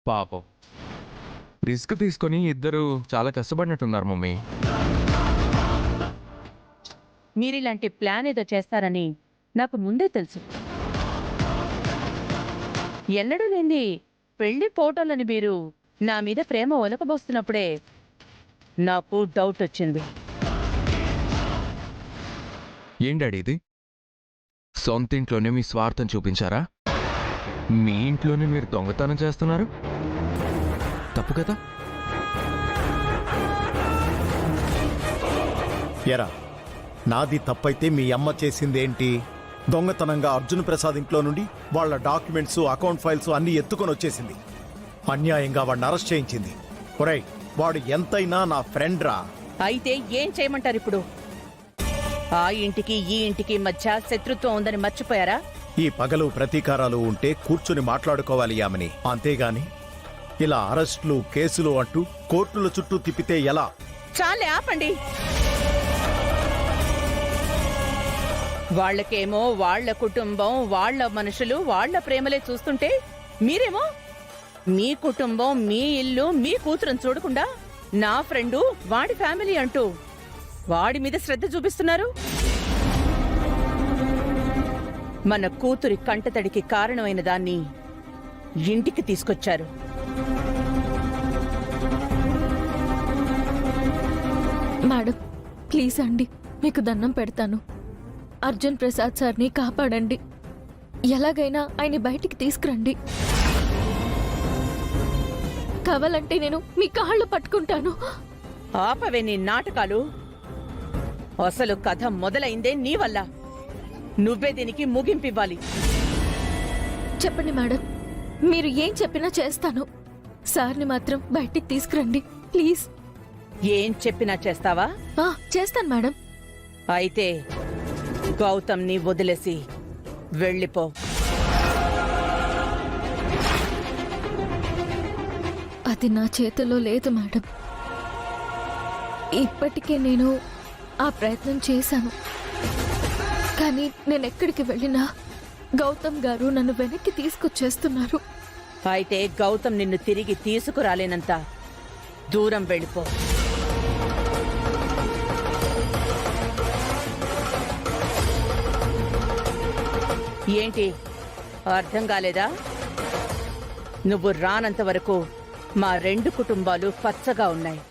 పాపం రిస్క్ తీసుకొని ఇద్దరు చాలా కష్టపడినట్టున్నారు మమ్మీ. మీరిలాంటి ప్లాన్ ఏదో చేస్తారని నాకు ముందే తెలుసు. ఎన్నడూ లేంది పెళ్లి ఫోటోలని మీరు నా మీద ప్రేమ ఒలకబోస్తున్నప్పుడే నాకు డౌట్ వచ్చింది. ఏం డాడీ ఇది? సొంత ఇంట్లోనే మీ స్వార్థం చూపించారా? మీ ఇంట్లోనే మీరు దొంగతనం చేస్తున్నారు, తప్పు కదా? ఎరా, నాది తప్పైతే మీ అమ్మ చేసిందేంటి? దొంగతనంగా అర్జున్ ప్రసాద్ ఇంట్లో నుండి వాళ్ళ డాక్యుమెంట్స్, అకౌంట్ ఫైల్స్ అన్నీ ఎత్తుకొని వచ్చేసింది. అన్యాయంగా వాడిని అరెస్ట్ చేయించింది. ఒరేయ్, వాడు ఎంతైనా నా ఫ్రెండ్ రా. అయితే ఏం చేయమంటారు ఇప్పుడు? ఆ ఇంటికి ఈ ఇంటికి మధ్య శత్రుత్వం ఉందని మర్చిపోయారా? ఈ పగలు ప్రతీకారాలు ఉంటే కూర్చుని మాట్లాడుకోవాలి యామని, అంతేగాని ఇలా అరెస్టులు, కేసులు అంటూ కోర్టుల చుట్టూ తిప్పితే ఎలా? చాలే, ఆపండి. వాళ్ళకేమో వాళ్ళ కుటుంబం, వాళ్ళ మనుషులు, వాళ్ళ ప్రేమలే చూస్తుంటే మీరేమో మీ కుటుంబం, మీ ఇల్లు, మీ కూతురుని చూడకుండా నా ఫ్రెండు, వాడి ఫ్యామిలీ అంటూ వాడి మీద శ్రద్ధ చూపిస్తున్నారు. మన కూతురి కంటతడికి కారణమైన దాన్ని ఇంటికి తీసుకొచ్చారు. మేడం, ప్లీజ్ అండి, మీకు దండం పెడతాను. అర్జున్ ప్రసాద్ సార్ని కాపాడండి. ఎలాగైనా ఆయన బయటికి తీసుకురండి. కావాలంటే నేను మీ కాళ్ళు పట్టుకుంటాను. ఆపవే నీ నాటకాలు. అసలు కథ మొదలైందే నీ వల్ల. నువ్వే దీనికి ముగింపివ్వాలి. చెప్పండి మేడం, మీరు ఏం చెప్పినా చేస్తాను. సార్ని మాత్రం బయటికి తీసుకురండి ప్లీజ్. ఏం చెప్పినా చేస్తావా? చేస్తాను మేడం. అయితే గౌతమ్ని వదిలేసి వెళ్ళిపో. అది నా చేతిలో లేదు మేడం. ఇప్పటికే నేను ఆ ప్రయత్నం చేశాను, కానీ నేను ఎక్కడికి వెళ్ళినా గౌతమ్ గారు నన్ను వెనక్కి తీసుకొచ్చేస్తున్నారు. అయితే గౌతమ్ నిన్ను తిరిగి తీసుకురాలేనంత దూరం వెళ్ళిపో. ఏంటి, అర్థం కాలేదా? నువ్వు రానంత వరకు మా రెండు కుటుంబాలు పచ్చగా ఉన్నాయి.